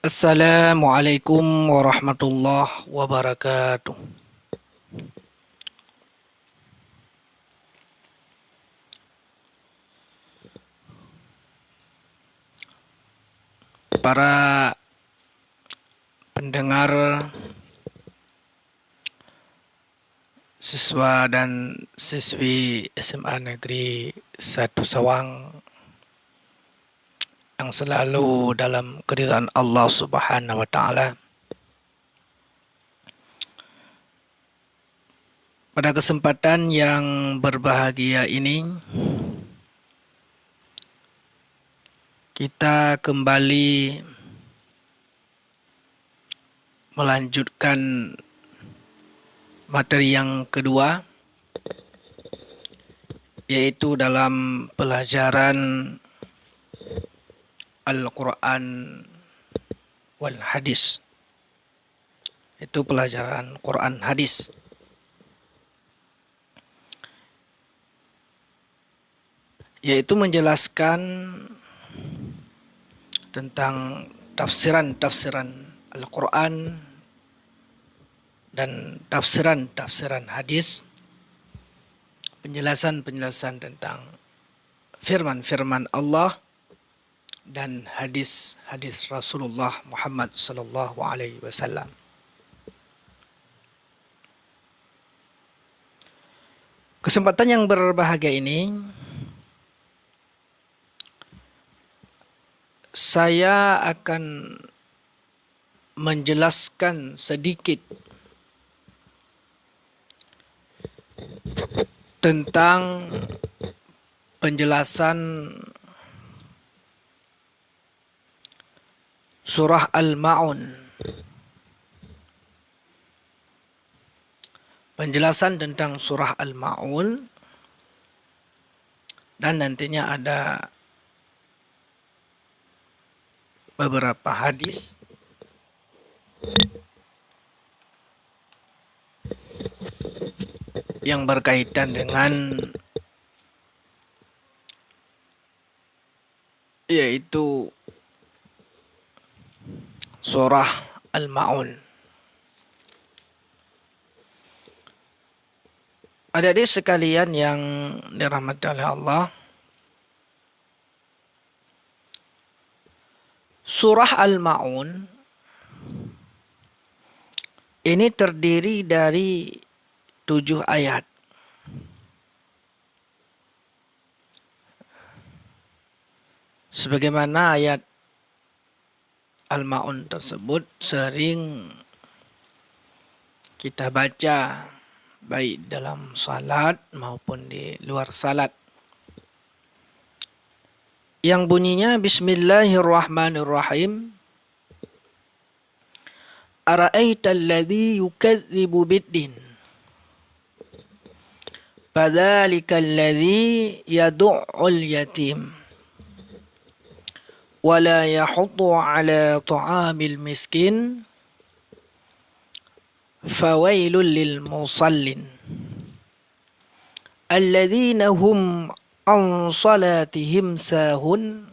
Assalamualaikum warahmatullahi wabarakatuh. Para pendengar, siswa dan siswi SMA Negeri 1 Sawang yang selalu dalam keridhaan Allah Subhanahu wa taala. Pada kesempatan yang berbahagia ini, kita kembali melanjutkan materi yang kedua, yaitu dalam pelajaran Al-Quran wal Hadis. Itu pelajaran Quran Hadis. Yaitu menjelaskan tentang tafsiran-tafsiran Al-Quran dan tafsiran-tafsiran hadis, penjelasan-penjelasan tentang firman-firman Allah dan hadis-hadis Rasulullah Muhammad sallallahu alaihi wasallam. Kesempatan yang berbahagia ini saya akan menjelaskan sedikit tentang penjelasan surah Al-Ma'un. Penjelasan tentang surah Al-Ma'un, dan nantinya ada beberapa hadis yang berkaitan dengan yaitu surah Al-Ma'un. Adik-adik sekalian yang dirahmati oleh Allah, surah Al-Ma'un ini terdiri dari 7 ayat. Sebagaimana ayat Al-Ma'un tersebut sering kita baca baik dalam salat maupun di luar salat. Yang bunyinya Bismillahirrahmanirrahim. Ara'aital ladzi yukadzibu biddin. Fadzalikal ladzi yad'ul yatim. Wala yahuddu ala ta'amil miskin. Fawailul lil musallin. Alladzina hum an salatihim sahun.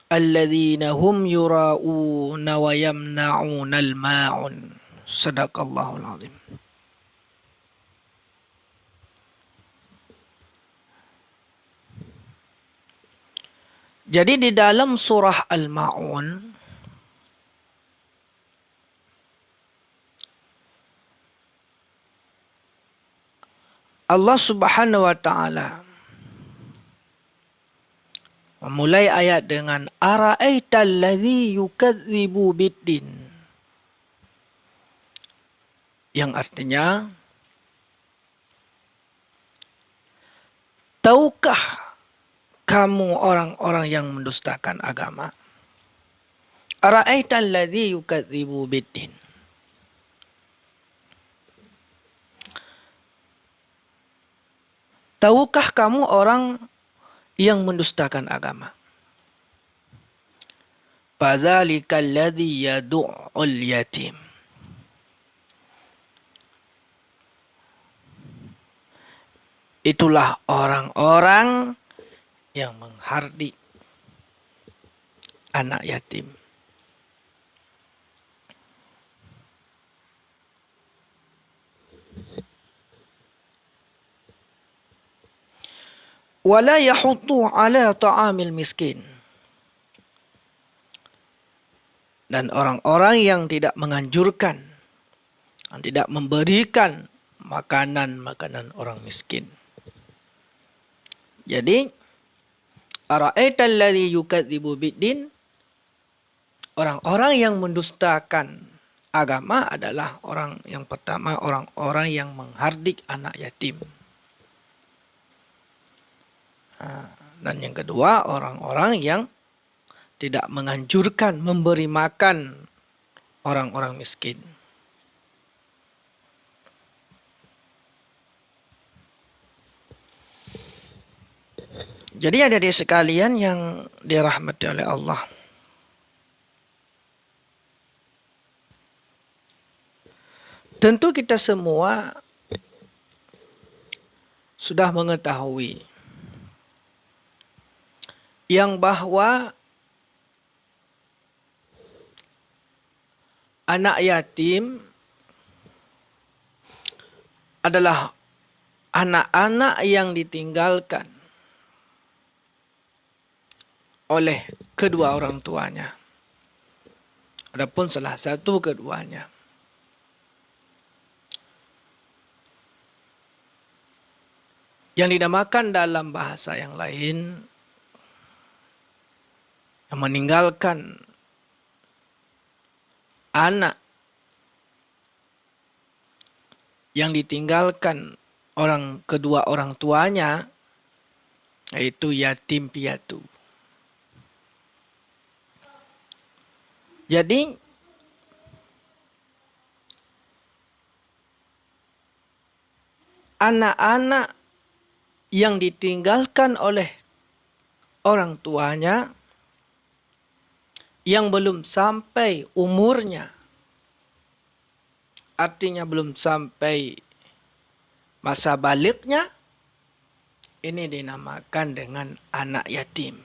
Alladzina hum yura'una wa yamna'una al-ma'un. Sadaqallahul azim. Jadi di dalam surah Al-Ma'un Allah Subhanahu wa taala memulai ayat dengan ara'aital ladzi yukadzibu biddin, yang artinya, tahukah kamu orang-orang yang mendustakan agama? Ara'aital ladzi yukadzibu biddin. Tahukah kamu orang yang mendustakan agama? Fadzalikal ladzi yad'ul yatim. Itulah orang-orang yang menghardik anak yatim. Wala yahuddu ala ta'amil miskin. Dan orang-orang yang tidak menganjurkan, yang tidak memberikan makanan-makanan orang miskin. Jadi, ara'aital ladzi yukadzibu biddin, orang-orang yang mendustakan agama adalah orang yang pertama, orang-orang yang menghardik anak yatim. Dan yang kedua, orang-orang yang tidak menganjurkan memberi makan orang-orang miskin. Jadi adik-adik sekalian yang dirahmati oleh Allah, tentu kita semua sudah mengetahui yang bahwa anak yatim adalah anak-anak yang ditinggalkan oleh kedua orang tuanya. Adapun salah satu keduanya. Yang dinamakan dalam bahasa yang lain, yang meninggalkan anak yang ditinggalkan kedua orang tuanya, yaitu yatim piatu. Jadi anak-anak yang ditinggalkan oleh orang tuanya yang belum sampai umurnya, artinya belum sampai masa baliknya, ini dinamakan dengan anak yatim.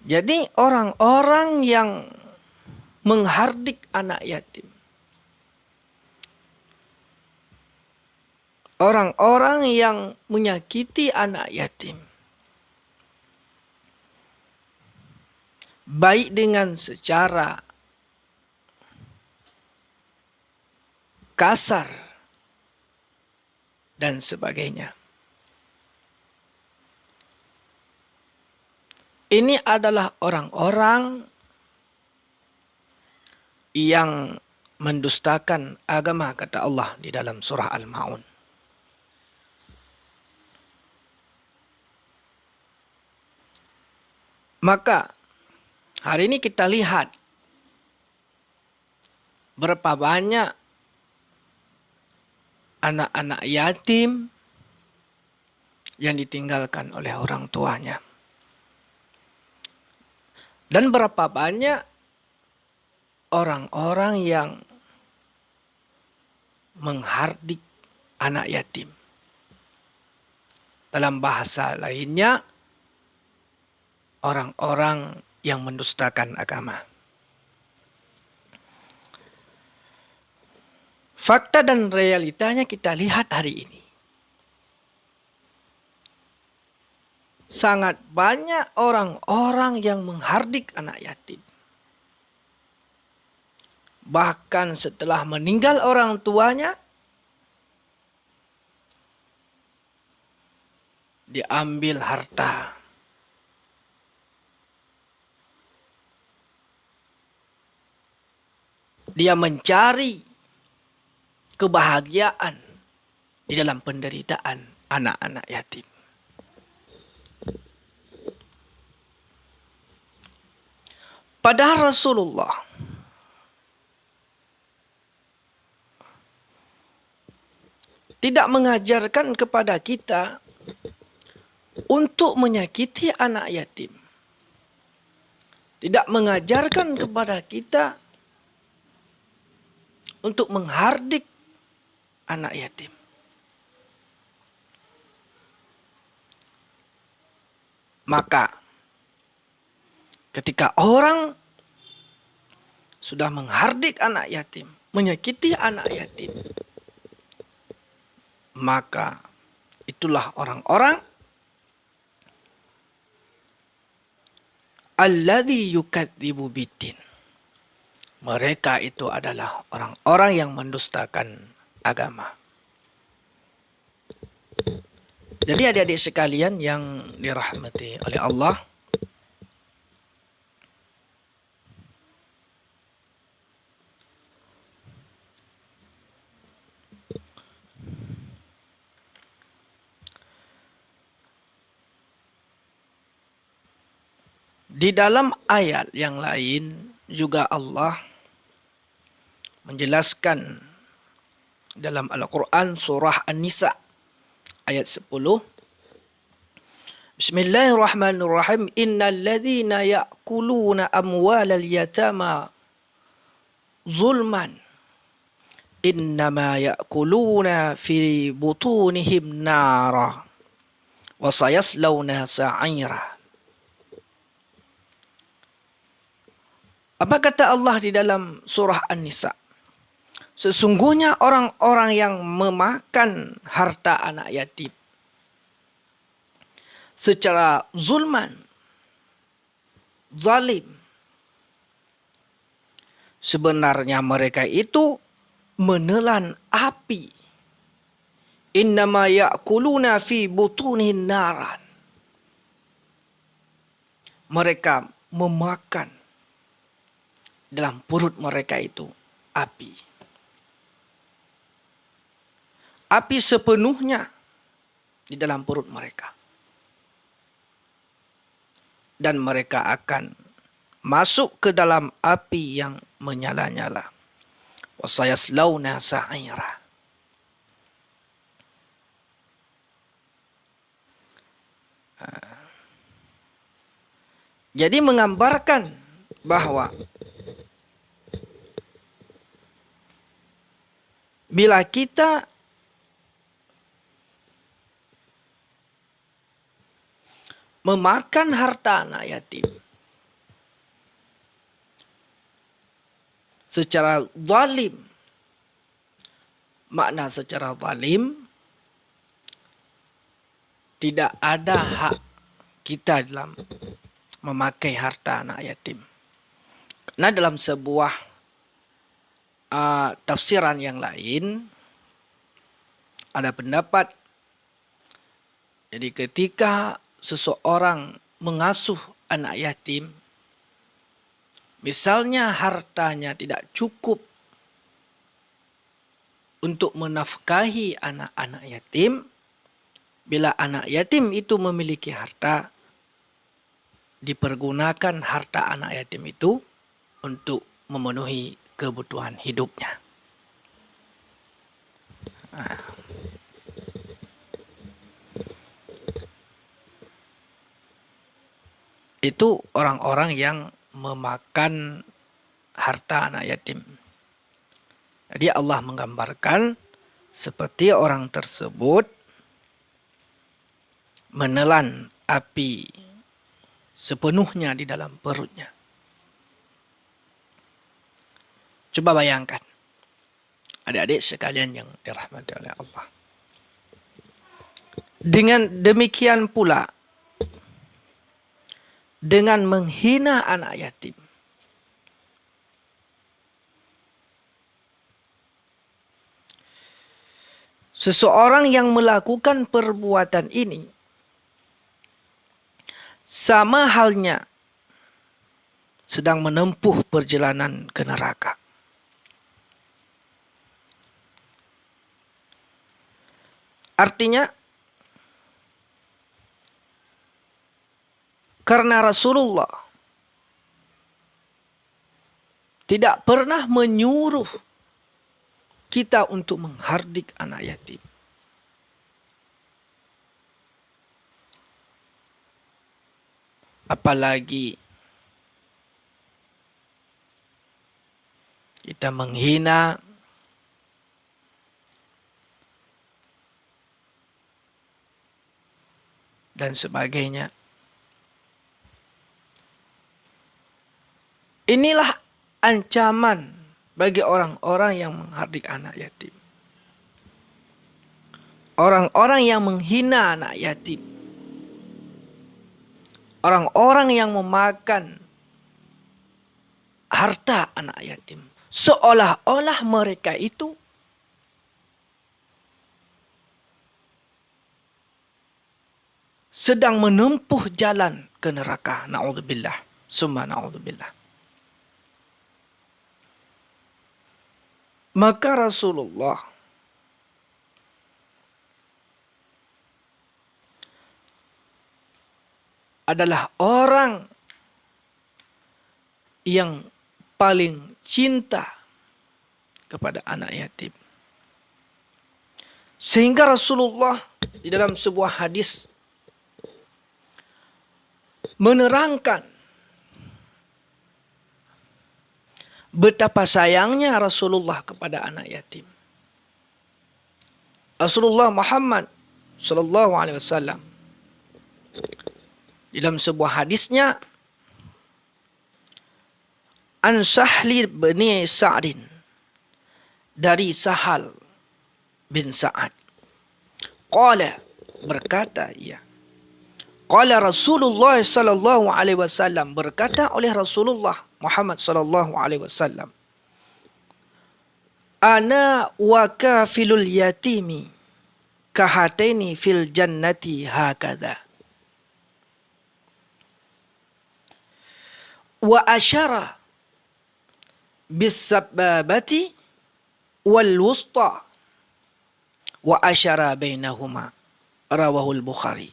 Jadi orang-orang yang menghardik anak yatim, orang-orang yang menyakiti anak yatim, baik dengan secara kasar dan sebagainya, ini adalah orang-orang yang mendustakan agama, kata Allah di dalam surah Al-Ma'un. Maka hari ini kita lihat berapa banyak anak-anak yatim yang ditinggalkan oleh orang tuanya. Dan berapa banyak orang-orang yang menghardik anak yatim. Dalam bahasa lainnya, orang-orang yang mendustakan agama. Fakta dan realitanya kita lihat hari ini. Sangat banyak orang-orang yang menghardik anak yatim. Bahkan setelah meninggal orang tuanya, diambil harta. Dia mencari kebahagiaan di dalam penderitaan anak-anak yatim. Padahal Rasulullah tidak mengajarkan kepada kita untuk menyakiti anak yatim. Tidak mengajarkan kepada kita untuk menghardik anak yatim. Maka ketika orang sudah menghardik anak yatim, menyakiti anak yatim, maka itulah orang-orang alladzi yukadzibu biddin. Mereka itu adalah orang-orang yang mendustakan agama. Jadi adik-adik sekalian yang dirahmati oleh Allah, di dalam ayat yang lain juga Allah menjelaskan dalam Al-Quran surah An-Nisa ayat 10. Bismillahirrahmanirrahim. Innal ladzina ya'kuluna amwalal yatama zulman innama ya'kuluna fi butunihim nara wa sayaslawna sa'ira. Apa kata Allah di dalam surah An-Nisa? Sesungguhnya orang-orang yang memakan harta anak yatim secara zulman, zalim, sebenarnya mereka itu menelan api. Innama ya'kuluna fi butunihin naran. Mereka memakan dalam perut mereka itu api. Api sepenuhnya di dalam perut mereka. Dan mereka akan masuk ke dalam api yang menyala-nyala. Wasayaslawna sa'ira. Jadi menggambarkan bahwa bila kita memakan harta anak yatim secara zalim, makna secara zalim, tidak ada hak kita dalam memakai harta anak yatim. Karena dalam sebuah tafsiran yang lain ada pendapat, jadi ketika seseorang mengasuh anak yatim, misalnya hartanya tidak cukup untuk menafkahi anak-anak yatim, bila anak yatim itu memiliki harta, dipergunakan harta anak yatim itu untuk memenuhi kebutuhan hidupnya. Itu orang-orang yang memakan harta anak yatim. Jadi Allah menggambarkan seperti orang tersebut menelan api sepenuhnya di dalam perutnya. Coba bayangkan, adik-adik sekalian yang dirahmati oleh Allah. Dengan demikian pula, dengan menghina anak yatim, seseorang yang melakukan perbuatan ini sama halnya sedang menempuh perjalanan ke neraka. Artinya, karena Rasulullah tidak pernah menyuruh kita untuk menghardik anak yatim. Apalagi kita menghina dan sebagainya. Inilah ancaman bagi orang-orang yang menghardik anak yatim. orang-orang yang menghina anak yatim, orang-orang yang memakan harta anak yatim, seolah-olah mereka itu sedang menempuh jalan ke neraka. Na'udzubillah. Summa na'udzubillah. Maka Rasulullah adalah orang yang paling cinta kepada anak yatim. Sehingga Rasulullah di dalam sebuah hadis menerangkan betapa sayangnya Rasulullah kepada anak yatim. Rasulullah Muhammad sallallahu alaihi wasallam dalam sebuah hadisnya, an Sahli bin Sa'din, dari Sahal bin Sa'ad, qala, berkata ia, qala Rasulullah sallallahu alaihi wasallam, berkata oleh Rasulullah Muhammad sallallahu alaihi wasallam, ana wa kafilul yatimi kahataini fil jannati hakadha. Wa asyara bis sababati wal wusta wa asyara bainahuma, rawahul Bukhari.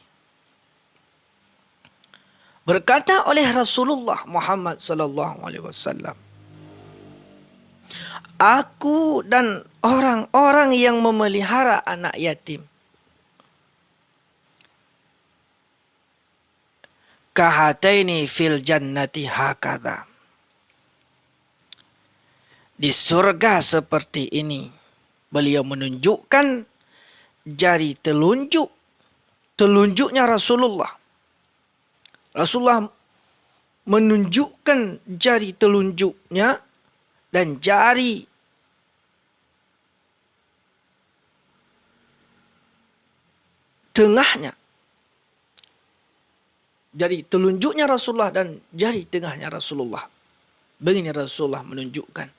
Berkata oleh Rasulullah Muhammad sallallahu alaihi wasallam, aku dan orang-orang yang memelihara anak yatim, kahataini fil jannati hakadha, di surga seperti ini. Beliau menunjukkan jari telunjuknya Rasulullah. Rasulullah menunjukkan jari telunjuknya dan jari tengahnya. Jari telunjuknya Rasulullah dan jari tengahnya Rasulullah. Begini Rasulullah menunjukkan.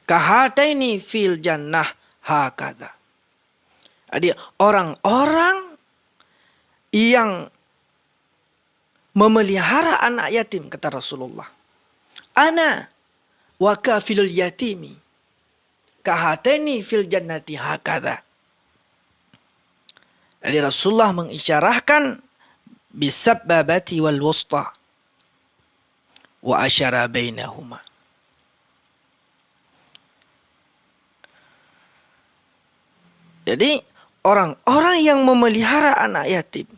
Kahataini fil jannah hakadha. Jadi orang-orang yang memelihara anak yatim, kata Rasulullah, ana wa kafilul yatimi kahataini fil jannati hakadha. Jadi Rasulullah mengisyarahkan bisabbabati wal wusta wa asyara bainahuma. Jadi orang-orang yang memelihara anak yatim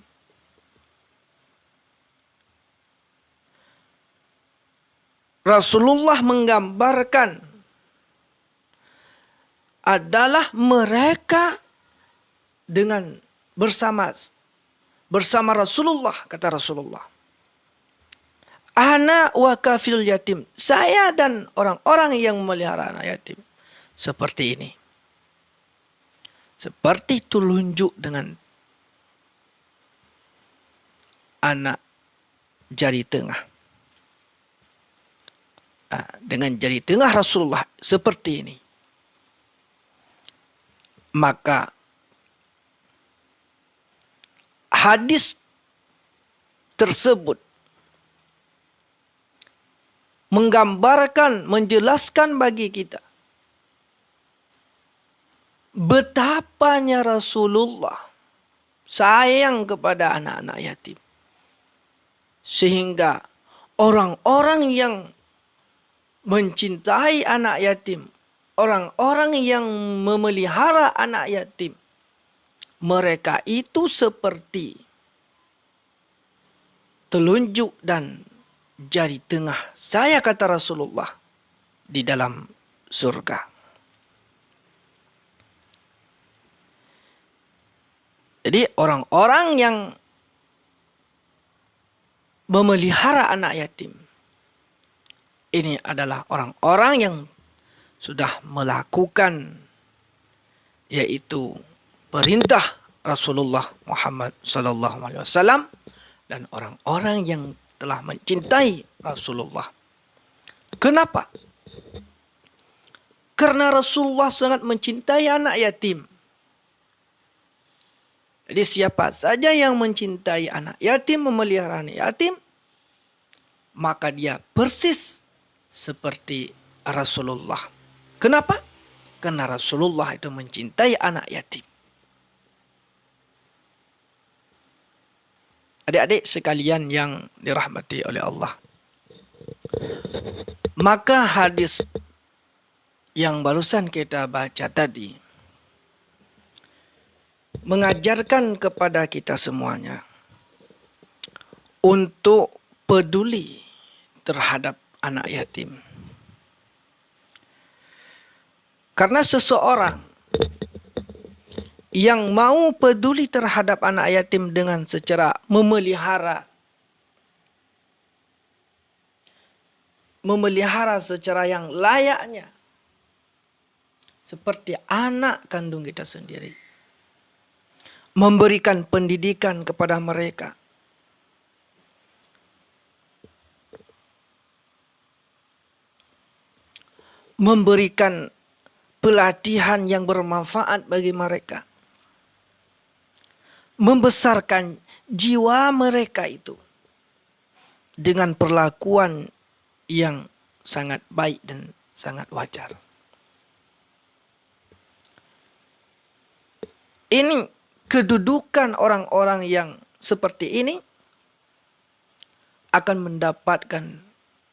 Rasulullah menggambarkan adalah mereka dengan bersama Rasulullah, kata Rasulullah. Ana wa kafilul yatim, saya dan orang-orang yang memelihara anak yatim seperti ini. Seperti telunjuk dengan anak jari tengah. Dengan jari tengah Rasulullah seperti ini. Maka hadis tersebut menggambarkan, menjelaskan bagi kita betapanya Rasulullah sayang kepada anak-anak yatim. Sehingga orang-orang yang mencintai anak yatim, orang-orang yang memelihara anak yatim, mereka itu seperti telunjuk dan jari tengah saya, kata Rasulullah, di dalam surga. Jadi orang-orang yang memelihara anak yatim, ini adalah orang-orang yang sudah melakukan, yaitu perintah Rasulullah Muhammad sallallahu alaihi wasallam dan orang-orang yang telah mencintai Rasulullah. Kenapa? Karena Rasulullah sangat mencintai anak yatim. Jadi siapa saja yang mencintai anak yatim, memelihara anak yatim, maka dia persis seperti Rasulullah. Kenapa? Karena Rasulullah itu mencintai anak yatim. Adik-adik sekalian yang dirahmati oleh Allah. Maka hadis yang barusan kita baca tadi mengajarkan kepada kita semuanya untuk peduli terhadap anak yatim. Karena seseorang yang mau peduli terhadap anak yatim dengan secara memelihara secara yang layaknya, seperti anak kandung kita sendiri, memberikan pendidikan kepada mereka, memberikan pelatihan yang bermanfaat bagi mereka, membesarkan jiwa mereka itu dengan perlakuan yang sangat baik dan sangat wajar. Ini kedudukan orang-orang yang seperti ini akan mendapatkan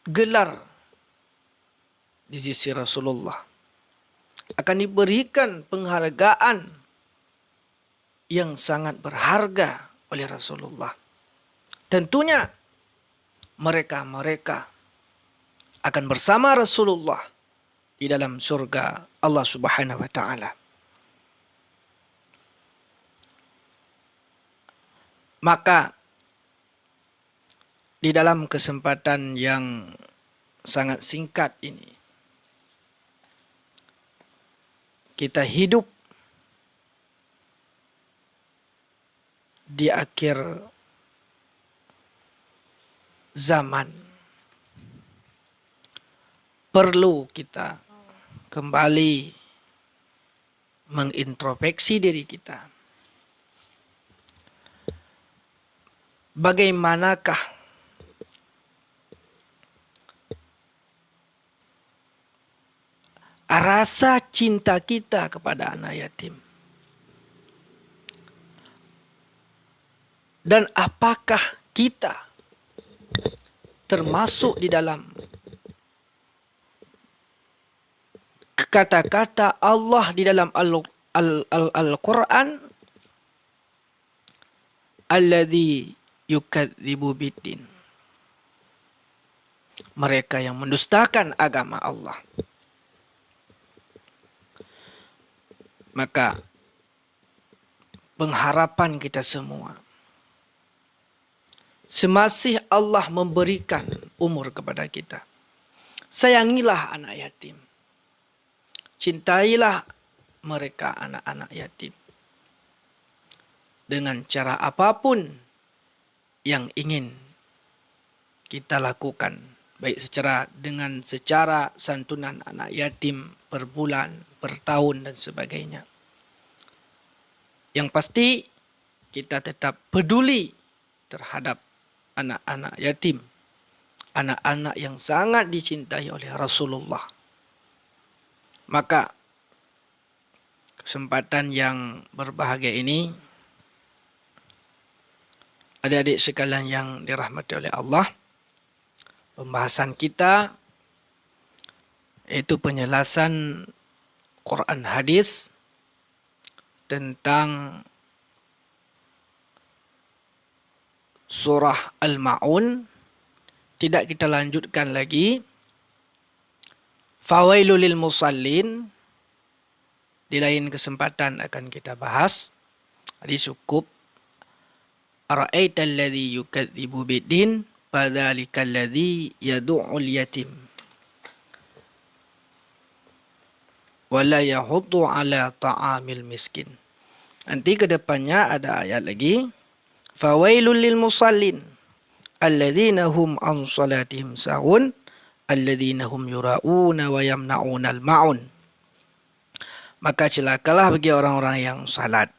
gelar di sisi Rasulullah. Akan diberikan penghargaan yang sangat berharga oleh Rasulullah. Tentunya mereka akan bersama Rasulullah di dalam surga Allah Subhanahu wa taala. Maka di dalam kesempatan yang sangat singkat ini, kita hidup di akhir zaman. Perlu kita kembali mengintrospeksi diri kita. Bagaimanakah rasa cinta kita kepada anak yatim? Dan apakah kita termasuk di dalam kata-kata Allah di dalam Al-Quran, alladzi yukadzibu biddin, mereka yang mendustakan agama Allah. Maka pengharapan kita semua, semasih Allah memberikan umur kepada kita, sayangilah anak yatim. Cintailah mereka, anak-anak yatim, dengan cara apapun yang ingin kita lakukan. Baik dengan secara santunan anak yatim per bulan, per tahun dan sebagainya. Yang pasti kita tetap peduli terhadap anak-anak yatim, anak-anak yang sangat dicintai oleh Rasulullah. Maka kesempatan yang berbahagia ini, adik-adik sekalian yang dirahmati oleh Allah, pembahasan kita yaitu penjelasan Quran hadis tentang surah Al-Ma'un. Tidak kita lanjutkan lagi. Fawailul lil musallin, di lain kesempatan akan kita bahas. Jadi cukup. Ara'aital ladzi yukadzibu biddin fadzalikal ladzi yad'ul yatim wa la yahuddu ala ta'amil miskin. Nanti ke depannya ada ayat lagi. Fawailul lil musallin alladzina hum an salatihim sahun alladzina hum yura'una wa yamna'unal ma'un. Maka celakalah bagi orang-orang yang salat.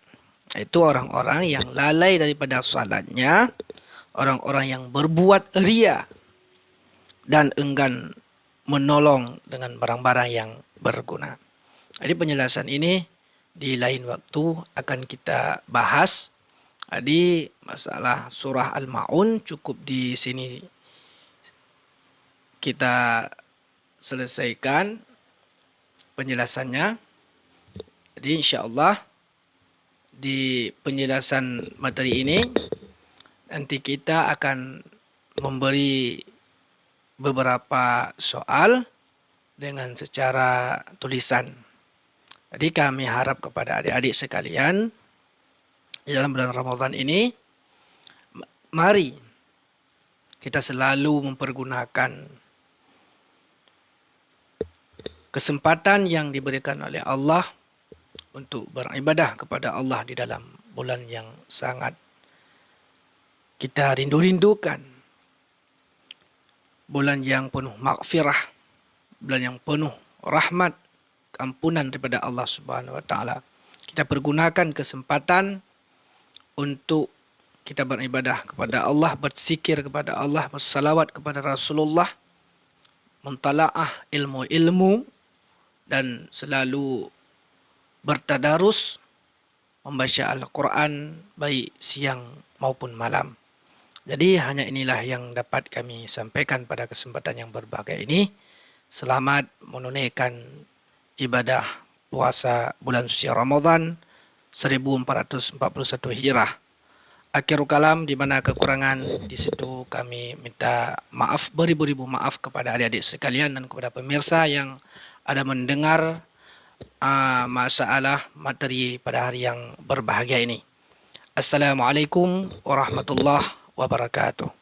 Itu orang-orang yang lalai daripada salatnya, orang-orang yang berbuat ria dan enggan menolong dengan barang-barang yang berguna. Jadi penjelasan ini di lain waktu akan kita bahas. Jadi masalah surah Al-Ma'un cukup di sini kita selesaikan penjelasannya. Jadi insya-Allah di penjelasan materi ini nanti kita akan memberi beberapa soal dengan secara tulisan. Jadi kami harap kepada adik-adik sekalian di dalam bulan Ramadan ini, mari kita selalu mempergunakan kesempatan yang diberikan oleh Allah untuk beribadah kepada Allah di dalam bulan yang sangat kita rindu-rindukan. Bulan yang penuh maghfirah, bulan yang penuh rahmat, ampunan daripada Allah Subhanahu wa taala. Kita pergunakan kesempatan untuk kita beribadah kepada Allah, berzikir kepada Allah, bersalawat kepada Rasulullah, mentalaah ilmu-ilmu dan selalu bertadarus membaca Al-Quran baik siang maupun malam. Jadi hanya inilah yang dapat kami sampaikan pada kesempatan yang berbahagia ini. Selamat menunaikan ibadah puasa bulan suci Ramadan 1441 Hijrah. Akhirul kalam, di mana kekurangan di situ kami minta maaf beribu-ribu maaf kepada adik-adik sekalian dan kepada pemirsa yang ada mendengar masalah materi pada hari yang berbahagia ini. Assalamualaikum warahmatullahi wabarakatuh.